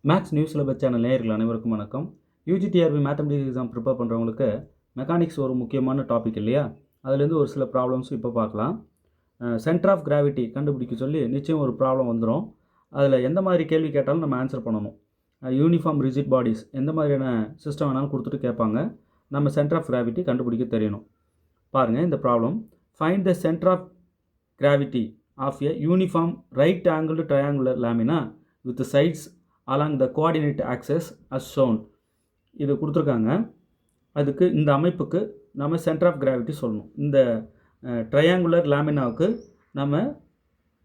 Maths news syllabus channel நேயர்கள் அனைவருக்கும் வணக்கம். யூஜிடிஆர்பி மேத்தமெட்டிக்ஸ் எக்ஸாம் ப்ரிப்பேர் பண்ணுறவங்களுக்கு மெக்கானிக்ஸ் ஒரு முக்கியமான டாபிக் இல்லையா? அதுலேருந்து ஒரு சில ப்ராப்ளம்ஸ் இப்போ பார்க்கலாம். சென்டர் ஆஃப் கிராவிட்டி கண்டுபிடிக்க சொல்லி நிச்சயம் ஒரு ப்ராப்ளம் வந்துடும். அதில் எந்த மாதிரி கேள்வி கேட்டாலும் நம்ம ஆன்சர் பண்ணணும். யூனிஃபார்ம் ரிஜிட் பாடிஸ் எந்த மாதிரியான சிஸ்டம் வேணாலும் கொடுத்துட்டு கேட்பாங்க. நம்ம சென்டர் ஆஃப் கிராவிட்டி கண்டுபிடிக்க தெரியணும். பாருங்கள் இந்த problem. Find the centre of gravity of a uniform right angled triangular lamina with sides along the coordinate axis as shown. இது கொடுத்துருக்காங்க. அதுக்கு இந்த அமைப்புக்கு நம்ம சென்டர் ஆஃப் கிராவிட்டி சொல்லணும். இந்த ட்ரையாங்குலர் லேமினாவுக்கு நம்ம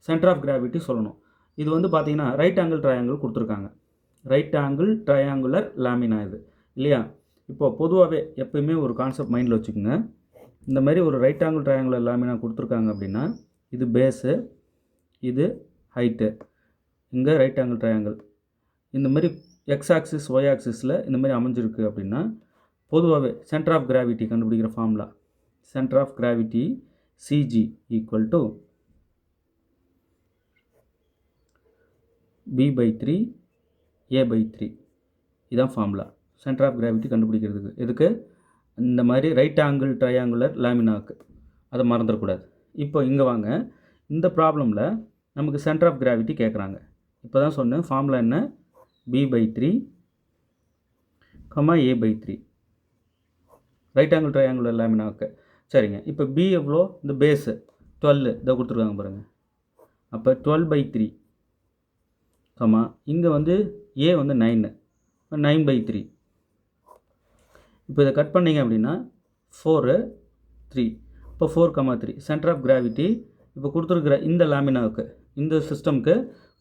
சென்டர் ஆஃப் கிராவிட்டி சொல்லணும். இது வந்து பார்த்திங்கன்னா ரைட் ஆங்கிள் ட்ரையாங்கிள் கொடுத்துருக்காங்க. ரைட் ஆங்கிள் ட்ரையாங்குலர் லேமினா இது இல்லையா? இப்போது பொதுவாகவே எப்போயுமே ஒரு கான்செப்ட் மைண்டில் வச்சுக்கோங்க. இந்த மாதிரி ஒரு ரைட் ஆங்கிள் ட்ரையாங்குலர் லேமினா கொடுத்துருக்காங்க அப்படின்னா இது பேஸு, இது ஹைட்டு, இங்கே ரைட் ஆங்கிள் ட்ரையாங்கிள் இந்த மாதிரி எக்ஸ் ஆக்சிஸ் ஒய் ஆக்சிஸில் இந்த மாதிரி அமைஞ்சிருக்கு அப்படின்னா பொதுவாகவே சென்டர் ஆஃப் கிராவிட்டி கண்டுபிடிக்கிற formula centre of gravity CG equal to B/3 A/3. இதுதான் ஃபார்முலா சென்டர் ஆஃப் கிராவிட்டி கண்டுபிடிக்கிறதுக்கு. எதுக்கு? இந்த மாதிரி ரைட் ஆங்கிள் ட்ரையாங்குலர் லேமினாவுக்கு. அதை மறந்துடக்கூடாது. இப்போ இங்கே வாங்க, இந்த ப்ராப்ளமில் நமக்கு சென்டர் ஆஃப் கிராவிட்டி கேட்குறாங்க. இப்போ தான் சொன்னேன் ஃபார்முலா என்ன, B/3, A/3 right angle triangular லேமினாவுக்கு. சரிங்க, இப்போ B எவ்வளோ? இந்த பேஸு 12 இதை கொடுத்துருக்காங்க பாருங்கள். அப்போ 12/3, இங்கே வந்து A வந்து 9, 9/3. இப்போ இதை கட் பண்ணிங்க அப்படின்னா 4, 3. இப்போ 4, 3 சென்டர் ஆஃப் கிராவிட்டி இப்போ கொடுத்துருக்குற இந்த லேமினாவுக்கு, இந்த சிஸ்டம்க்கு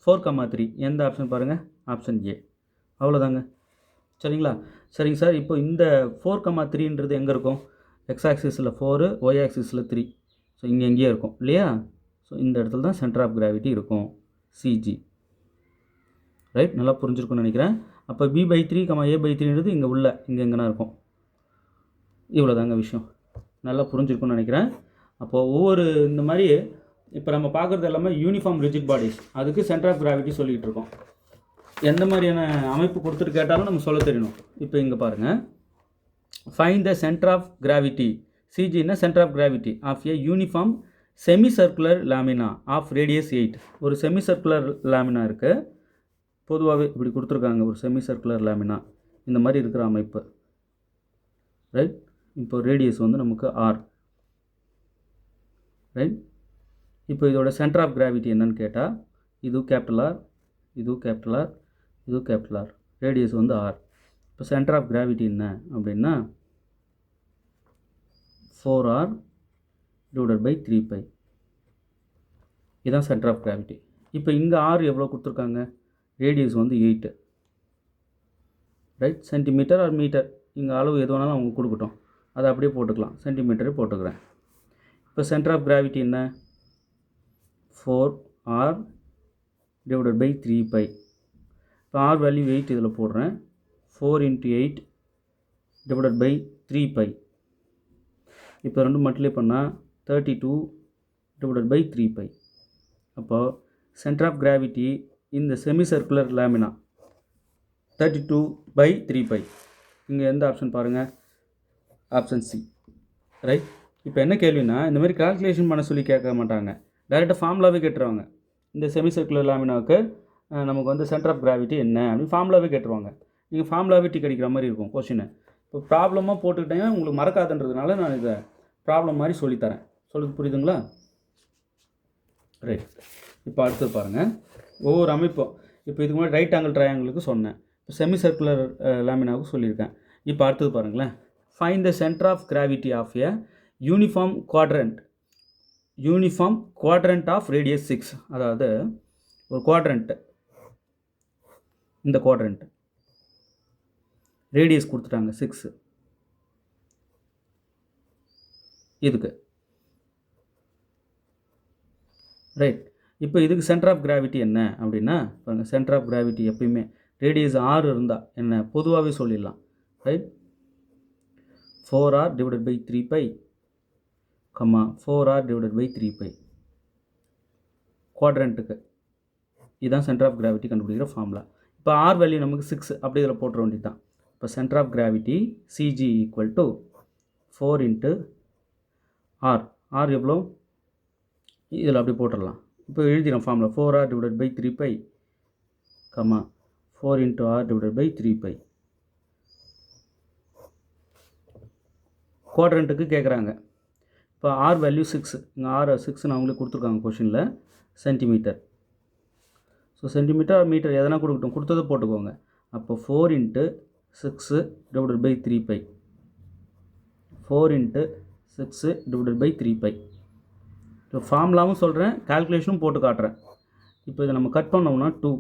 4, 3 எந்த ஆப்ஷன் பாருங்கள்? Option A. அவ்வளோதாங்க. சரிங்களா? சரிங்க சார், இப்போ இந்த 4, 3ன்றது எங்கே இருக்கும்? எக்ஸ் ஆக்சிஸில் 4, ஒய் ஆக்சிஸில் 3. ஸோ இங்கே எங்கேயே இருக்கும் இல்லையா? ஸோ இந்த இடத்துல தான் சென்டர் ஆஃப் கிராவிட்டி இருக்கும், சிஜி. ரைட், நல்லா புரிஞ்சிருக்குன்னு நினைக்கிறேன். அப்போ B/3, A/3ன்றது இங்கே உள்ள இங்கே எங்கன்னா இருக்கும். இவ்வளோ தாங்க விஷயம். நல்லா புரிஞ்சிருக்குன்னு நினைக்கிறேன். அப்போது ஒவ்வொரு இந்த மாதிரி இப்போ நம்ம பார்க்குறது எல்லாமே யூனிஃபார்ம் ரிஜிட் பாடிஸ், அதுக்கு சென்டர் ஆஃப் கிராவிட்டி சொல்லிகிட்டு இருக்கோம். எந்த மாதிரியான அமைப்பு கொடுத்துட்டு கேட்டாலும் நம்ம சொல்ல தெரியணும். இப்போ இங்கே பாருங்கள், find the centre of gravity, சிஜின்னா centre of gravity of a uniform semi circular lamina of radius 8. ஒரு செமி சர்க்குலர் லேமினா இருக்குது. பொதுவாகவே இப்படி கொடுத்துருக்காங்க, ஒரு செமி சர்க்குலர் லேமினா இந்த மாதிரி இருக்கிற அமைப்பு. ரைட், இப்போ ரேடியஸ் வந்து நமக்கு ஆர். ரைட், இப்போ இதோட சென்டர் ஆஃப் கிராவிட்டி என்னன்னு கேட்டால் இது கேபிட்டல் ஆர், இது கேபிட்டல் ஆர், இது கேபிட்டல் ஆர், ரேடியஸ் வந்து ஆர். இப்போ சென்டர் ஆஃப் கிராவிட்டி என்ன அப்படின்னா 4r டிவைடட் பை 3π. இதுதான் சென்டர் ஆஃப் கிராவிட்டி. இப்போ இங்கே ஆர் எவ்வளோ கொடுத்துருக்காங்க? ரேடியஸ் வந்து 8. ரைட், சென்டிமீட்டர் ஆர் மீட்டர், இங்கே அளவு எது வேணாலும் அவங்க கொடுக்கட்டும், அதை அப்படியே போட்டுக்கலாம், சென்டிமீட்டரே போட்டுக்கிறேன். இப்போ சென்டர் ஆஃப் கிராவிட்டி என்ன? 4r divided by 3π. இப்போ ஆர் வேல்யூ 8 இதில் போடுறேன். 4 × 8 டிவைடட் பை 3π. இப்போ ரெண்டு மல்டிப்ளை பண்ணால் 32 டிவைடட் பை 3π. அப்போது சென்டர் ஆஃப் கிராவிட்டி இந்த செமி சர்க்குலர் லேமினா 32/3π. இங்கே எந்த ஆப்ஷன் பாருங்கள்? Option C. ரைட், இப்போ என்ன கேள்வினா இந்த மாதிரி கால்குலேஷன் பண்ண சொல்லி கேட்க மாட்டாங்க, டைரெக்டாக ஃபார்முலாவே கேட்டுருவாங்க. இந்த செமி சர்க்குலர் லேமினாவுக்கு நமக்கு வந்து சென்டர் ஆஃப் கிராவிட்டி என்ன அப்படின்னு ஃபார்முலாவே கேட்டுருவாங்க. நீங்கள் ஃபார்முலாவே டிக் அடிக்கிற மாதிரி இருக்கும் கொஷினை. இப்போ ப்ராப்ளமாக போட்டுக்கிட்டேங்க, உங்களுக்கு மறக்காதுன்றதுனால நான் இதை ப்ராப்ளம் மாதிரி சொல்லித்தரேன். சொல்லுது புரியுதுங்களா? ரைட், இப்போ அடுத்தது பாருங்கள், ஒவ்வொரு அமைப்பும். இப்போ இதுக்கு முன்னாடி ரைட் ஆங்கிள் ட்ரையாங்கிளுக்கு சொன்னேன், இப்போ செமி சர்க்குலர் லேமினாவுக்கு சொல்லியிருக்கேன். இப்போ அடுத்தது பாருங்களேன், find the centre of gravity of a uniform quadrant of radius 6. அதாவது ஒரு குவாட்ரண்ட்டு, இந்த குவாட்ரண்ட் ரேடியஸ் கொடுத்துட்டாங்க 6. இதுக்கு ரைட், இப்போ இதுக்கு சென்டர் ஆஃப் கிராவிட்டி என்ன அப்படின்னா பாருங்கள், சென்டர் ஆஃப் கிராவிட்டி எப்பயுமே ரேடியஸ் 6 இருந்தால் என்ன பொதுவாகவே சொல்லிடலாம். Right, 4r divided by 3π, 4r divided by 3π. குவாட்ரண்ட்டுக்கு இதுதான் சென்டர் ஆஃப் கிராவிட்டி கண்டுபிடிக்கிற ஃபார்முலா. இப்போ ஆர் வேல்யூ நமக்கு 6 அப்படி இதில் போட்டுற வேண்டியது தான். இப்போ centre of gravity CG equal to 4 into R. R எவ்வளோ இதில் அப்படி போட்டுடலாம். இப்போ எழுதிடும் ஃபார்மில் 4r divided by 3π comma 4 into R divided by 3π. குவாட்ரண்ட்டுக்கு கேட்குறாங்க. இப்போ ஆர் வேல்யூ 6, இங்கே ஆர் 6 அவங்களே கொடுத்துருக்காங்க கொஷினில், சென்டிமீட்டர். ஸோ சென்டிமீட்டர் மீட்டர் எதனா கொடுத்ததை போட்டுக்கோங்க. அப்போ 4 into 6 divided by 3π, 4 into 6 divided by 3π. So ஃபார்முலாவும் சொல்கிறேன், கால்குலேஷனும் போட்டு காட்டுறேன். இப்போ இதை நம்ம கட் பண்ணோம்னா 2,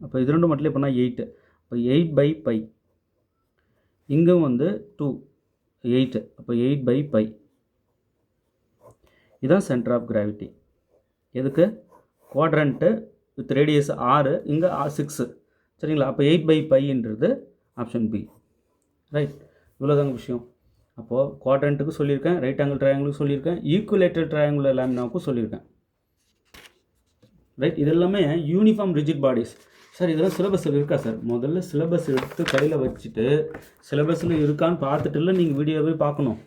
அப்போ இது ரெண்டு மட்டும் பண்ணால் 8. இப்போ 8/π, இங்கும் வந்து 2 8, அப்போ 8/π. இதுதான் சென்டர் ஆஃப் கிராவிட்டி. எதுக்கு? குவாட்ரண்ட்டு வித் ரேடியஸ் 6, இங்கே 6, சரிங்களா? அப்போ 8/πன்றது ஆப்ஷன் பி. ரைட், இவ்வளோதாங்க விஷயம். அப்போது குவாட்ரண்ட்டுக்கு சொல்லியிருக்கேன், ரைட் ஆங்கிள் ட்ரையாங்கிளுக்கு சொல்லியிருக்கேன், ஈக்குவலேட்டர் ட்ரையாங்குலர் லேமினாவுக்கும் சொல்லியிருக்கேன். ரைட், இது எல்லாமே யூனிஃபார்ம் ரிஜிட் பாடிஸ். சார் இதெல்லாம் சிலபஸில் இருக்கா சார்? முதல்ல சிலபஸ் எடுத்து கையில் வச்சுட்டு சிலபஸில் இருக்கான்னு பார்த்துட்டு இல்லை நீங்கள் வீடியோவே பார்க்கணும்.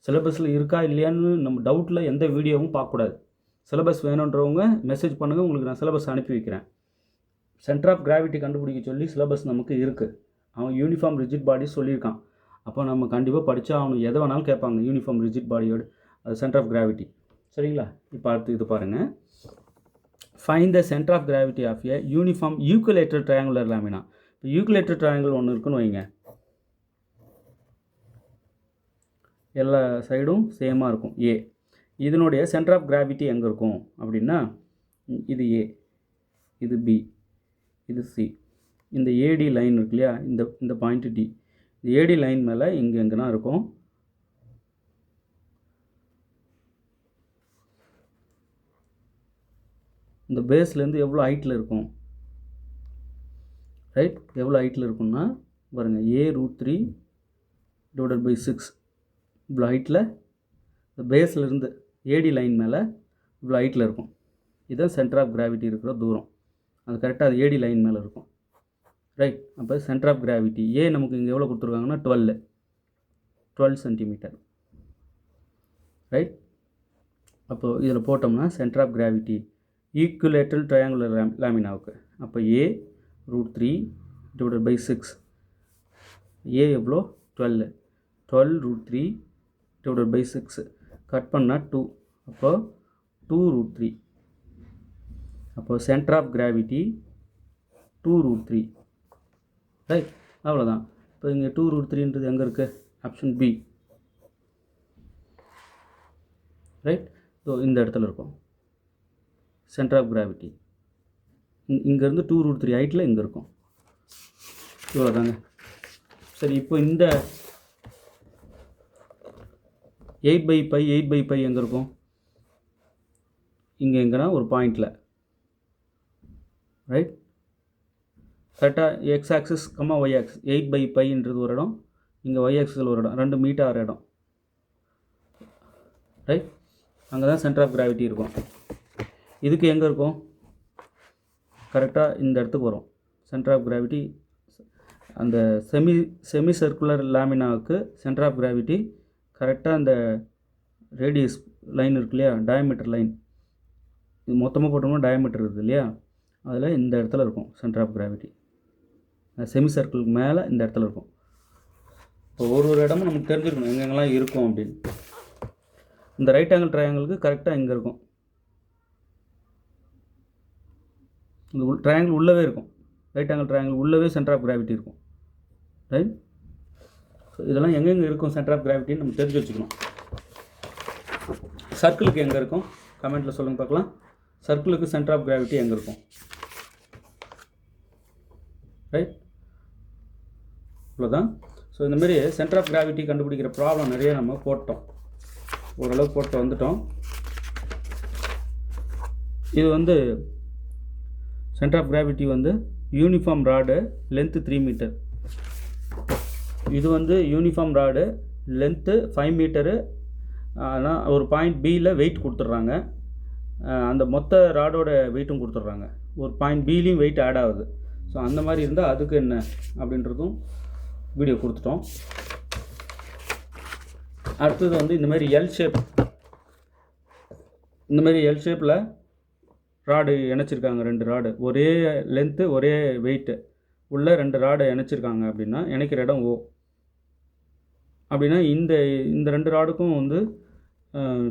சிலபஸில் இருக்கா இல்லையான்னு நம்ம டவுட்டில் எந்த வீடியோவும் பார்க்கக்கூடாது. சிலபஸ் வேணுன்றவங்க மெசேஜ் பண்ணுங்கள், உங்களுக்கு நான் சிலபஸ் அனுப்பி வைக்கிறேன். சென்டர் ஆஃப் கிராவிட்டி கண்டுபிடிக்க சொல்லி சிலபஸ் நமக்கு இருக்குது. அவன் யூனிஃபார்ம் ரிஜிட் பாடி சொல்லியிருக்கான். அப்போ நம்ம கண்டிப்பாக படித்தா அவனுக்கு எதை வேணாலும் கேட்பாங்க. யூனிஃபார்ம் ரிஜிட் பாடியோட அது சென்டர் ஆஃப் கிராவிட்டி, சரிங்களா? இப்போ அடுத்து இது பாருங்கள். Find the centre of gravity of a uniform equilateral triangular lamina. இப்போ ஈக்குவலேட்டர் ட்ரையாங்கிள் ஒன்று இருக்குன்னு வைங்க, எல்லா சைடும் சேமாக இருக்கும் ஏ. இதனுடைய சென்டர் ஆஃப் கிராவிட்டி எங்கே இருக்கும் அப்படின்னா, இது ஏ, இது பி, இது சி. இந்த ஏடி லைன் இருக்கு இல்லையா, இந்த பாயிண்ட் டி, இந்த ஏடி லைன் மேலே இங்கே எங்கன்னா இருக்கும். இந்த பேஸ்லேருந்து எவ்வளோ ஹைட்டில் இருக்கும்? ரைட், எவ்வளோ ஹைட்டில் இருக்குன்னா பாருங்கள், A√3 டிவைடட் பை 6 இவ்வளோ ஹைட்டில் இந்த பேஸ்லேருந்து ஏடி லைன் மேலே இவ்வளோ ஹைட்டில் இருக்கும். இதுதான் சென்டர் ஆஃப் கிராவிட்டி இருக்கிற தூரம். அது கரெக்டாக அது ஏடி லைன் மேலே இருக்கும். ரைட், அப்போ சென்டர் ஆஃப் கிராவிட்டி ஏ நமக்கு இங்கே எவ்வளோ கொடுத்துருக்காங்கன்னா 12 சென்டிமீட்டர். ரைட், அப்போது இதில் போட்டோம்னா centre of gravity equilateral triangular லேமினாவுக்கு அப்போ A√3 டிவைடட் பை 6, ஏ எவ்வளோ 12√3 டிவைடட் பை 6 கட் பண்ணால் 2, அப்போ 2√3. அப்போ சென்டர் ஆஃப் கிராவிட்டி 2√3. ரைட், அவ்வளோதான். இப்போ இங்கே 2√3ன்றது எங்கே இருக்குது? Option B. ரைட், ஸோ இந்த இடத்துல இருக்கும் சென்டர் ஆஃப் கிராவிட்டி. இங்கேருந்து 2√3 ஹைட்டில் இங்கே இருக்கும். இவ்வளோதாங்க. சரி, இப்போ இந்த 8/π எங்கே இருக்கும்? இங்கே எங்கன்னா ஒரு பாயிண்டில். ரைட், கரெக்டாக எக்ஸ் ஆக்சிஸ் கம்மா ஒய் ஆக்சிஸ் 8/πன்றது ஒரு இடம், இங்கே ஒய் ஆக்சிஸில் ஒரு இடம், 2 மீட் ஆகிற இடம். ரைட், அங்கே தான் சென்டர் ஆஃப் கிராவிட்டி இருக்கும். இதுக்கு எங்கே இருக்கும்? கரெக்டாக இந்த இடத்துக்கு வரும் சென்டர் ஆஃப் கிராவிட்டி. அந்த செமி சர்க்குலர் லேமினாவுக்கு சென்டர் ஆஃப் கிராவிட்டி கரெக்டாக அந்த ரேடியஸ் லைன் இருக்கு இல்லையா, டயாமீட்டர் லைன், இது மொத்தமாக போட்டோம்னா டயாமீட்டர் இருக்குது இல்லையா, அதில் இந்த இடத்துல இருக்கும் சென்டர் ஆஃப் கிராவிட்டி. செமி சர்க்கிளுக்கு மேலே இந்த இடத்துல இருக்கும். இப்போ ஒரு இடமும் நமக்கு தெரிஞ்சிருக்கணும் எங்கெங்கெல்லாம் இருக்கும் அப்படின்னு. இந்த ரைட் ஆங்கிள் ட்ரையாங்கிளுக்கு கரெக்டாக இங்கே இருக்கும். இந்த ட்ரையாங்கிள் உள்ளவே இருக்கும். ரைட் ஆங்கிள் ட்ரையாங்கிள் உள்ளவே சென்டர் ஆஃப் கிராவிட்டி இருக்கும். ரைட், ஸோ இதெல்லாம் எங்கெங்கே இருக்கும் சென்டர் ஆஃப் கிராவிட்டின்னு நம்ம தெரிஞ்சு வச்சுக்கணும். சர்க்கிளுக்கு எங்கே இருக்கும்? கமெண்ட்டில் சொல்லுங்கள் பார்க்கலாம். சர்க்கிளுக்கு சென்டர் ஆஃப் கிராவிட்டி எங்கே இருக்கும்? ரைட், இவ்வளோதான். ஸோ இந்தமாரி சென்டர் ஆஃப் கிராவிட்டி கண்டுபிடிக்கிற ப்ராப்ளம் நிறைய நம்ம போட்டோம், ஓரளவுக்கு போட்டு வந்துட்டோம். இது வந்து சென்டர் ஆஃப் கிராவிட்டி வந்து யூனிஃபார்ம் ராடு லென்த்து 3 மீட்டர். இது வந்து யூனிஃபார்ம் ராடு லென்த்து 5 மீட்டரு. ஆனால் ஒரு பாயிண்ட் பியில் வெயிட் கொடுத்துட்றாங்க, அந்த மொத்த ராடோட வெயிட்டும் கொடுத்துட்றாங்க. ஒரு பாயிண்ட் பிலையும் வெயிட் ஆட் ஆகுது. ஸோ அந்த மாதிரி இருந்தால் அதுக்கு என்ன அப்படின்றதும் வீடியோ கொடுத்துட்டோம். அடுத்தது வந்து இந்த மாதிரி எல் ஷேப்பில் ராடு இணைச்சிருக்காங்க, 2 ராடு ஒரே லென்த்து ஒரே வெயிட்டு உள்ள 2 ராடு இணைச்சிருக்காங்க அப்படின்னா இணைக்கிற இடம் ஓ அப்படின்னா இந்த 2 ராடுக்கும் வந்து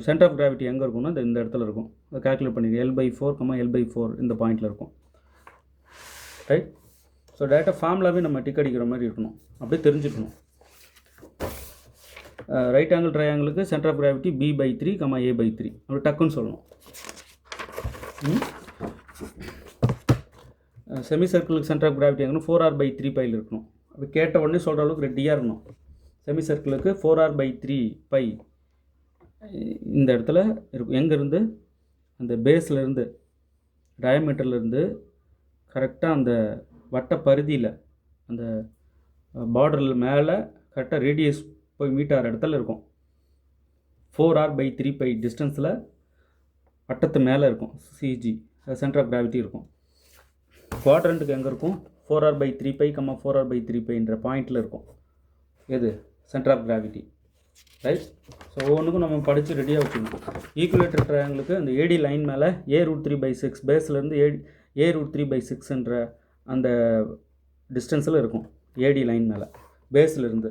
சென்டர் ஆஃப் கிராவிட்டி எங்கே இருக்கும்னா இந்த இடத்துல இருக்கும். அதை கால்குலேட் பண்ணிக்க L/4, L/4 இந்த பாயிண்டில் இருக்கும். ரைட். ஸோ டேரெக்டாக ஃபார்முலாவே நம்ம டிக் அடிக்கிற மாதிரி இருக்கணும், அப்படியே தெரிஞ்சுக்கணும். ரைட் ஆங்கிள் ட்ரையாங்கிளுக்கு centre of gravity B/3, A/3 அப்படி டக்குன்னு சொல்லணும். செமி சர்க்கிளுக்கு சென்டர் ஆஃப் கிராவிட்டி எங்கன்னா 4r/3 பையில் இருக்கணும். அப்படி கேட்ட உடனே சொல்கிற அளவுக்கு ரெடியாக இருக்கணும். செமி சர்க்கிளுக்கு 4r/3 பை இந்த இடத்துல இருக்கும். எங்கேருந்து அந்த பேஸ்லேருந்து டயமீட்டர்லேருந்து கரெக்டாக அந்த வட்ட பரிதியில் அந்த பார்டரில் மேலே கரெக்டாக ரேடியஸ் போய் மீட் ஆகிற இடத்துல இருக்கும். 4r/3 பை டிஸ்டன்ஸில் வட்டத்து மேலே இருக்கும் CG சென்டர் ஆஃப் கிராவிட்டி இருக்கும். குவாட்ரண்ட்டுக்கு எங்கே இருக்கும் 4r/3 பை 4r/3 பைன்ற பாயிண்டில் இருக்கும். எது centre of gravity. Right. So ஒவ்வொன்றுக்கும் நம்ம படித்து ரெடியாக வச்சுக்கணும். ஈக்குவலேட்டர் ட்ரையாங்கிளுக்கு அந்த AD லைன் மேலே A√3/6 பேஸ்லேருந்து A√3/6ன்ற அந்த டிஸ்டன்ஸில் இருக்கும். AD லைன் மேலே பேஸ்லேருந்து.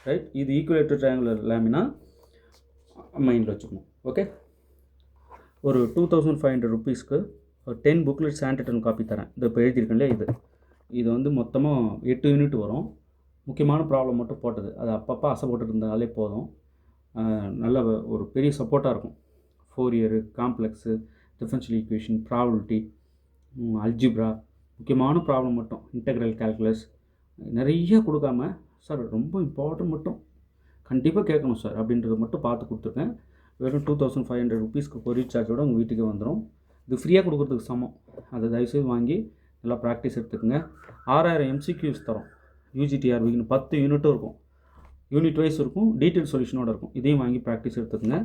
ரைட். இது ஈக்குவலேட்டர் ட்ரையாங்குலர் லேமினா மைண்டில் வச்சுக்கணும். ஓகே. ஒரு 2500 ருபீஸ்க்கு ஒரு 10 புக்லெட்ஸ் ஹேண்ட் ரிட்டன் காப்பி தரேன். இது இப்போ எழுதியிருக்கேன் இல்லையா, இது வந்து மொத்தமாக 8 யூனிட் வரும். முக்கியமான ப்ராப்ளம் மட்டும் போட்டது, அது அப்பப்போ அசை போட்டுட்டு இருந்தாலே போதும். நல்ல ஒரு பெரிய சப்போர்ட்டாக இருக்கும். Fourier, complex, differential equation, probability, algebra, முக்கியமான ப்ராப்ளம் மட்டும், இன்டெக்ரல் கால்குலஸ் நிறைய கொடுக்காம சார் ரொம்ப இம்பார்ட்டன்ட் மட்டும் கண்டிப்பாக கேட்கணும் சார் அப்படின்றத மட்டும் பார்த்து கொடுத்துருக்கேன். வெறும் 2500 ருபீஸ்க்கு கொரியர் சார்ஜோடு உங்கள் வீட்டுக்கே வந்துடும். இது ஃப்ரீயாக கொடுக்குறதுக்கு சமம். அதை தயவுசெய்து வாங்கி நல்லா ப்ராக்டிஸ் எடுத்துக்கோங்க. 6000 MCQs தரோம். UGTRBக்குன்னு 10 யூனிட்டும் இருக்கும். யூனிட் வைஸ் இருக்கும், டீட்டெயில் சொல்யூஷனோடு இருக்கும். இதையும் வாங்கி ப்ராக்டிஸ் எடுத்துக்கோங்க.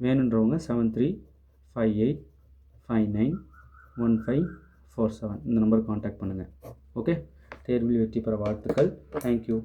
வேணுன்றவங்க 7358591547 இந்த நம்பருக்கு காண்டாக்ட் பண்ணுங்கள். ஓகே. தேர்வில் வெற்றி பெற வாழ்த்துக்கள். தேங்க்யூ.